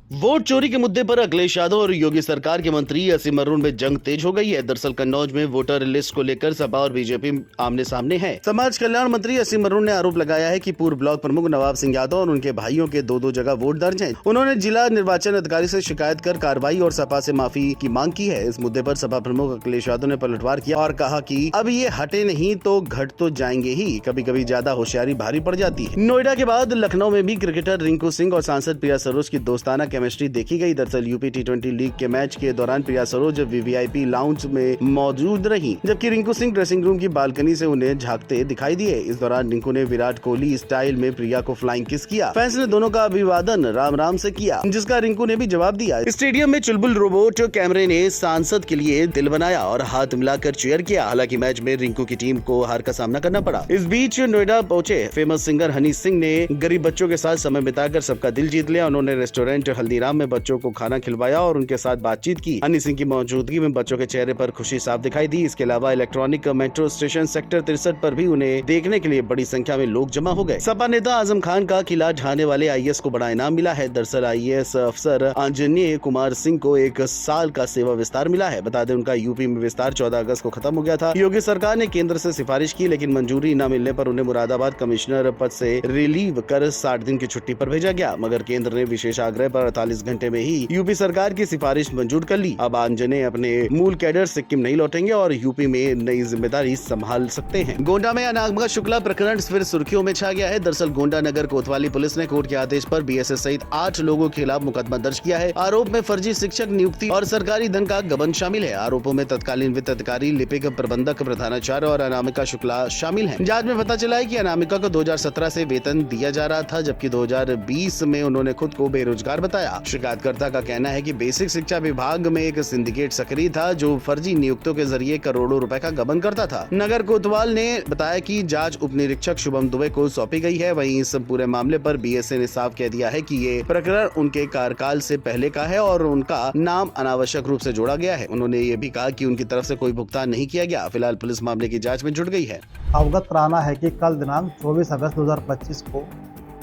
Vote चोरी के मुद्दे पर अखिलेश यादव और योगी सरकार के मंत्री असीम अरुण में जंग तेज हो गई है। दरअसल कन्नौज में वोटर लिस्ट को लेकर सपा और बीजेपी आमने सामने है। समाज कल्याण मंत्री असीम अरुण ने आरोप लगाया है कि पूर्व ब्लॉक प्रमुख नवाब सिंह यादव और उनके भाइयों के दो जगह वोट दर्ज हैं। उन्होंने जिला निर्वाचन अधिकारी से शिकायत कर कार्रवाई और सपा से माफी की मांग की है। इस मुद्दे पर सपा प्रमुख अखिलेश यादव ने पलटवार किया और कहा कि अब ये हटे नहीं तो घट तो जाएंगे ही। कभी कभी ज्यादा होशियारी भारी पड़ जाती है। नोएडा के बाद लखनऊ में भी क्रिकेटर रिंकू सिंह और सांसद प्रिया सरोज की दोस्ताना केमिस्ट्री देखी गई। दरअसल यूपी T20 लीग के मैच के दौरान प्रिया सरोज वीवीआईपी लाउंज में मौजूद रही, जबकि रिंकू सिंह ड्रेसिंग रूम की बालकनी से उन्हें झांकते दिखाई दिए। इस दौरान रिंकू ने विराट कोहली स्टाइल में प्रिया को फ्लाइंग किस किया। फैंस ने दोनों का अभिवादन राम राम से किया, जिसका रिंकू ने भी जवाब दिया। स्टेडियम में चुलबुल रोबोट कैमरे ने सांसद के लिए दिल बनाया और हाथ मिलाकर चीयर किया। हालांकि मैच में रिंकू की टीम को हार का सामना करना पड़ा। इस बीच नोएडा पहुंचे फेमस सिंगर हनी सिंह ने गरीब बच्चों के साथ समय बिताकर सबका दिल जीत लिया। उन्होंने रेस्टोरेंट हल्दीराम में बच्चों को खाना खिलवाया और उनके साथ बातचीत की। हनी सिंह की मौजूदगी में बच्चों के चेहरे पर खुशी साफ दिखाई दी। इसके अलावा इलेक्ट्रॉनिक मेट्रो स्टेशन सेक्टर 63 पर भी उन्हें देखने के लिए बड़ी संख्या में लोग जमा हो गए। सपा नेता आजम खान का किला ढाने वाले आईएएस को बड़ा इनाम मिला है। दरअसल आईएएस अफसर आंजनेय कुमार सिंह को 1 साल का सेवा विस्तार मिला है। बता दें उनका यूपी में विस्तार 14 अगस्त को खत्म हो गया था। योगी सरकार ने केंद्र से सिफारिश की, लेकिन मंजूरी न मिलने पर उन्हें मुरादाबाद कमिश्नर पद से रिलीव कर 60 दिन की छुट्टी पर भेजा गया, मगर केंद्र ने विशेष आग्रह पर 48 घंटे में ही यूपी सरकार की सिफारिश मंजूर कर ली। अब आंजनेय अपने मूल कैडर सिक्किम नहीं लौटेंगे और यूपी में नई जिम्मेदारी संभाल सकते हैं। गोंडा में अनामिका शुक्ला प्रकरण फिर सुर्खियों में छा गया है। दरअसल गोंडा नगर कोतवाली पुलिस ने कोर्ट के आदेश पर बीएसएस सहित 8 लोगों के खिलाफ मुकदमा दर्ज किया है। आरोप में फर्जी शिक्षक नियुक्ति और सरकारी धन का गबन शामिल है। आरोपों में तत्कालीन वित्त अधिकारी, लिपिक, प्रबंधक, प्रधानाचार्य और अनामिका शुक्ला शामिल है। जांच में पता चला है कि अनामिका को 2017 से वेतन दिया जा रहा था, जबकि 2020 में उन्होंने खुद को बेरोजगार बताया। शिकायतकर्ता का कहना है कि बेसिक शिक्षा विभाग में एक सिंडिकेट सक्रिय था जो फर्जी नियुक्तों के जरिए करोड़ों रुपए का गबन करता था। नगर कोतवाल ने बताया कि जांच उप निरीक्षक शुभम दुबे को सौंपी गई है। वहीं इस पूरे मामले पर बीएसए ने साफ कह दिया है कि ये प्रकरण उनके कार्यकाल से पहले का है और उनका नाम अनावश्यक रूप से जोड़ा गया है। उन्होंने ये भी कहा कि उनकी तरफ से कोई भुगतान नहीं किया गया। फिलहाल पुलिस मामले की जाँच में जुट गई है। अवगत कराना है कि कल दिनांक 24 अगस्त 2025 को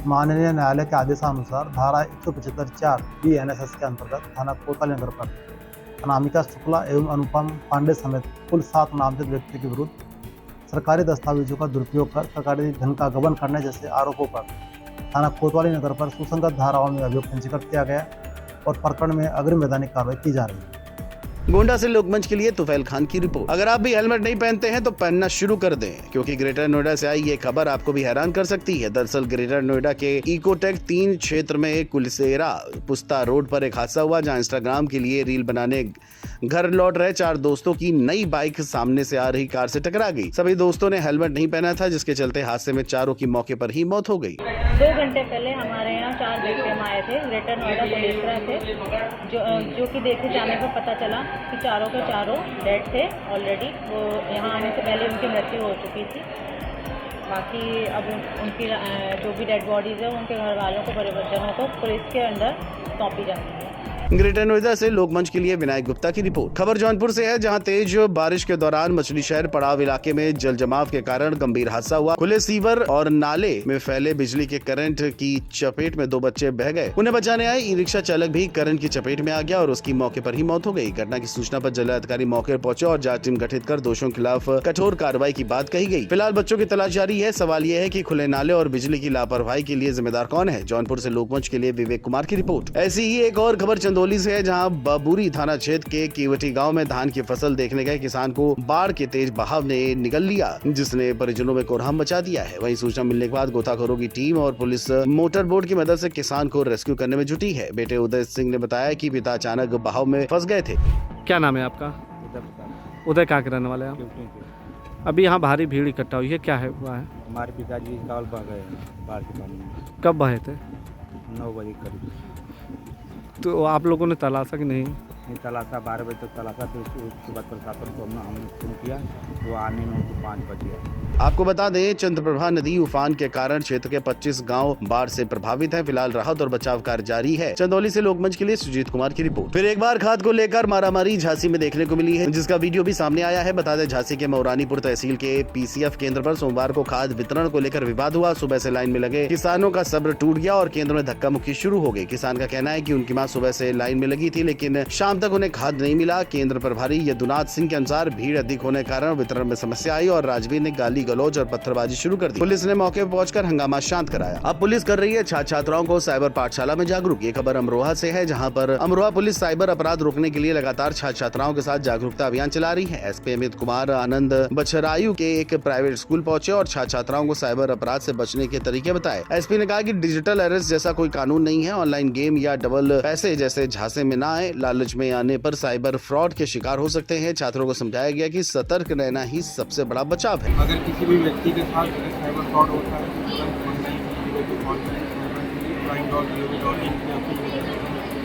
माननीय न्यायालय के आदेशानुसार धारा 175(4) BNSS के अंतर्गत थाना कोतवाली नगर पर अनामिका शुक्ला एवं अनुपम पांडे समेत कुल 7 नामजद व्यक्ति के विरुद्ध सरकारी दस्तावेजों का दुरुपयोग कर सरकारी धन का गबन करने जैसे आरोपों पर थाना कोतवाली नगर पर सुसंगत धाराओं में अभियोग पंजीकृत किया गया और प्रकरण में अग्रिम वैधानिक कार्रवाई की जा रही है। गोंडा से लोकमंच के लिए तुफैल खान की रिपोर्ट। अगर आप भी हेलमेट नहीं पहनते हैं तो पहनना शुरू कर दें, क्योंकि ग्रेटर नोएडा से आई ये खबर आपको भी हैरान कर सकती है। दरअसल ग्रेटर नोएडा के इकोटेक 3 क्षेत्र में कुलसेरा पुस्ता रोड पर एक हादसा हुआ, जहां इंस्टाग्राम के लिए रील बनाने घर लौट रहे 4 दोस्तों की नई बाइक सामने से आ रही कार से टकरा गई। सभी दोस्तों ने हेलमेट नहीं पहना था, जिसके चलते हादसे में चारों की मौके पर ही मौत हो गई। 2 घंटे पहले हमारे यहाँ 4 विक्टिम आए थे, ग्रेटर नोएडा पुलिसरा थे, जो कि देखे जाने पर पता चला कि चारों के चारों डेड थे ऑलरेडी। वो यहाँ आने से पहले उनकी मृत्यु हो चुकी थी। बाकी अब उनकी जो भी डेड बॉडीज़ है उनके घर वालों को, परिवारजनों को पुलिस के अंदर सौंपी जाती है। ग्रेटर नोएडा से लोकमंच के लिए विनायक गुप्ता की रिपोर्ट। खबर जौनपुर से है, जहां तेज बारिश के दौरान मछली शहर पड़ाव इलाके में जल जमाव के कारण गंभीर हादसा हुआ। खुले सीवर और नाले में फैले बिजली के करंट की चपेट में 2 बच्चे बह गए। उन्हें बचाने आए ई रिक्शा चालक भी करंट की चपेट में आ गया और उसकी मौके पर ही मौत हो गई। घटना की सूचना पर जिलाधिकारी मौके पर पहुंचे और जांच टीम गठित कर दोषियों के खिलाफ कठोर कार्रवाई की बात कही गई। फिलहाल बच्चों की तलाश जारी है। सवाल यह है कि खुले नाले और बिजली की लापरवाही के लिए जिम्मेदार कौन है। जौनपुर से लोकमंच के लिए विवेक कुमार की रिपोर्ट। ऐसी ही एक और खबर चंदौली से है, जहां बाबूरी थाना क्षेत्र के केवटी गांव में धान की फसल देखने गए किसान को बाढ़ के तेज बहाव ने निगल लिया, जिसने परिजनों में कोहराम मचा दिया है। वहीं सूचना मिलने के बाद गोताखोरों की टीम और पुलिस मोटर बोट की मदद से किसान को रेस्क्यू करने में जुटी है। बेटे उदय सिंह ने बताया कि पिता अचानक बहाव में फंस गए थे। क्या नाम है आपका? उदय कहाँ के रहने वाले हैं आप? अभी यहाँ भारी भीड़ इकट्ठा हुई है, क्या है हुआ है? हमारे पिताजी काल बह गए बाढ़ के पानी में। कब बहे थे? 9 बजे करीब। तो आप लोगों ने तलाशा कि नहीं? नहीं तलाशा, 12 बजे तक तलाशा, फिर उसके बाद प्रशासन को हमने फोन किया, वो आने में उनको 5 बज गया। आपको बता दें, चंद्रप्रभा नदी उफान के कारण क्षेत्र के 25 गांव बाढ़ से प्रभावित हैं। फिलहाल राहत और बचाव कार्य जारी है। चंदौली से लोकमंच के लिए सुजीत कुमार की रिपोर्ट। फिर एक बार खाद को लेकर मारामारी झांसी में देखने को मिली है, जिसका वीडियो भी सामने आया है। बता दें, झांसी के मौरानीपुर तहसील के पीसीएफ केंद्र पर सोमवार को खाद वितरण को लेकर विवाद हुआ। सुबह से लाइन में लगे किसानों का सब्र टूट गया और केंद्र में धक्का मुक्की शुरू हो गई। किसान का कहना है कि उनकी मां सुबह से लाइन में लगी थी, लेकिन शाम तक उन्हें खाद नहीं मिला। केंद्र प्रभारी यदुनाथ सिंह के अनुसार भीड़ अधिक होने के कारण वितरण में समस्या आई और राजवीर ने गाली गलौज और पत्थरबाजी शुरू कर दी। पुलिस ने मौके पर पहुंचकर हंगामा शांत कराया। अब पुलिस कर रही है छात्र छात्राओं को साइबर पाठशाला में जागरूक। ये खबर अमरोहा से है, जहां पर अमरोहा पुलिस साइबर अपराध रोकने के लिए लगातार छात्र छात्राओं के साथ जागरूकता अभियान चला रही है। एसपी अमित कुमार आनंद बछरायु के एक प्राइवेट स्कूल पहुंचे और छात्र छात्राओं को साइबर अपराध से बचने के तरीके बताए। एसपी ने कहा कि डिजिटल अरेस्ट जैसा कोई कानून नहीं है। ऑनलाइन गेम या डबल पैसे जैसे झांसे में न आए। लालच में आने पर साइबर फ्रॉड के शिकार हो सकते हैं। छात्रों को समझाया गया कि सतर्क रहना ही सबसे बड़ा बचाव है। अगर किसी भी व्यक्ति के साथ साइबर फ्रॉड होता है तो तुरंत ऑनलाइन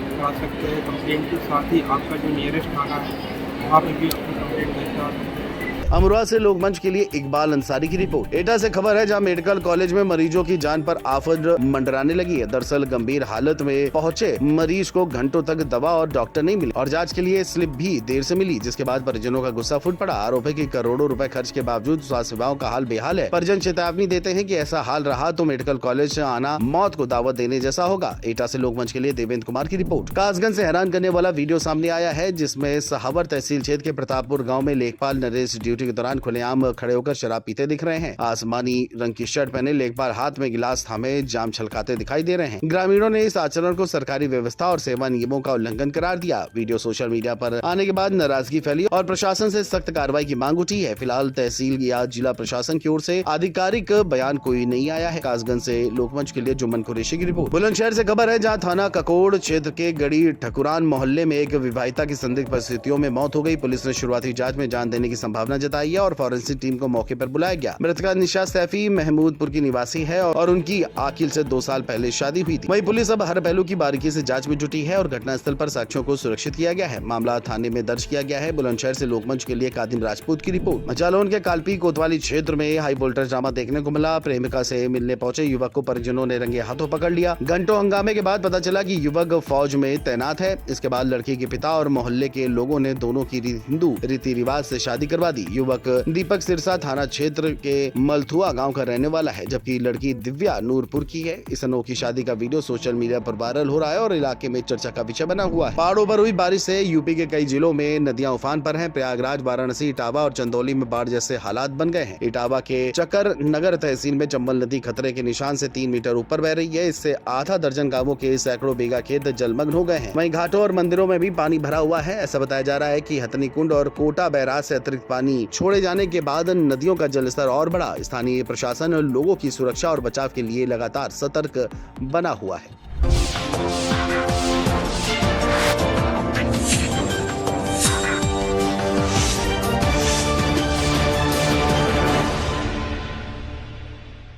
करा सकते हैं कंप्लेंट के साथ ही आपका जो नियरेस्ट थाना है वहाँ पे भी अपनी कंप्लेंट दे सकते हैं। अमरोहा से लोकमंच के लिए इकबाल अंसारी की रिपोर्ट। एटा से खबर है, जहां मेडिकल कॉलेज में मरीजों की जान पर आफत मंडराने लगी है। दरअसल गंभीर हालत में पहुंचे मरीज को घंटों तक दवा और डॉक्टर नहीं मिले और जांच के लिए स्लिप भी देर से मिली, जिसके बाद परिजनों का गुस्सा फूट पड़ा। आरोप है कि करोड़ों रुपए खर्च के बावजूद स्वास्थ्य सेवाओं का हाल बेहाल है। परिजन चेतावनी देते हैं कि ऐसा हाल रहा तो मेडिकल कॉलेज से आना मौत को दावत देने जैसा होगा। एटा से लोकमंच के लिए देवेंद्र कुमार की रिपोर्ट। कासगंज से हैरान करने वाला वीडियो सामने आया है, जिसमें सहावर तहसील क्षेत्र के प्रतापपुर गाँव में लेखपाल नरेश ड्यूटी के दौरान खुलेआम खड़े होकर शराब पीते दिख रहे हैं। आसमानी रंग की शर्ट पहने लेखपाल हाथ में गिलास थामे जाम छलकाते दिखाई दे रहे हैं। ग्रामीणों ने इस आचरण को सरकारी व्यवस्था और सेवा नियमों का उल्लंघन करार दिया। वीडियो सोशल मीडिया पर आने के बाद नाराजगी फैली और प्रशासन से सख्त कार्रवाई की मांग उठी है। फिलहाल तहसील या जिला प्रशासन की ओर से आधिकारिक बयान कोई नहीं आया है। कासगंज से लोकमंच के लिए जुम्मन कुरैशी की रिपोर्ट। बुलंदशहर से खबर है, जहाँ थाना ककोड़ क्षेत्र के गड़ी ठकुरान मोहल्ले में एक विवाहिता की संदिग्ध परिस्थितियों में मौत हो गई। पुलिस ने शुरुआती जाँच में जान देने की संभावना जताई है और फॉरेंसिक टीम को मौके पर बुलाया गया। मृतका निशा सैफी महमूदपुर की निवासी है और उनकी आकिल से 2 साल पहले शादी हुई थी। वहीं पुलिस अब हर पहलू की बारीकी से जांच में जुटी है और घटनास्थल पर साक्ष्यों को सुरक्षित किया गया है। मामला थाने में दर्ज किया गया है। बुलंदशहर से लोकमंच के लिए कादिम राजपूत की रिपोर्ट। जालौन के कालपी कोतवाली क्षेत्र में हाई वोल्टेज ड्रामा देखने को मिला। प्रेमिका से मिलने पहुंचे युवक को परिजनों ने रंगे हाथों पकड़ लिया। घंटों हंगामे के बाद पता चला कि युवक फौज में तैनात है। इसके बाद लड़की के पिता और मोहल्ले के लोगों ने दोनों की हिंदू रीति रिवाज से शादी करवा दी। युवक दीपक सिरसा थाना क्षेत्र के मलथुआ गांव का रहने वाला है, जबकि लड़की दिव्या नूरपुर की है। इस अनोखी शादी का वीडियो सोशल मीडिया पर वायरल हो रहा है और इलाके में चर्चा का विषय बना हुआ है। पहाड़ों पर हुई बारिश से यूपी के कई जिलों में नदियां उफान पर हैं। प्रयागराज, वाराणसी, इटावा और चंदौली में बाढ़ जैसे हालात बन गए हैं। इटावा के चक्कर नगर तहसील में चंबल नदी खतरे के निशान से 3 मीटर ऊपर बह रही है। इससे आधा दर्जन गांवों के सैकड़ों बीघा खेत जलमग्न हो गए हैं। वहीं घाटों और मंदिरों में भी पानी भरा हुआ है। ऐसा बताया जा रहा है कि हथनी कुंड और कोटा बैराज से अतिरिक्त पानी छोड़े जाने के बाद नदियों का जलस्तर और बढ़ा। स्थानीय प्रशासन लोगों की सुरक्षा और बचाव के लिए लगातार सतर्क बना हुआ है।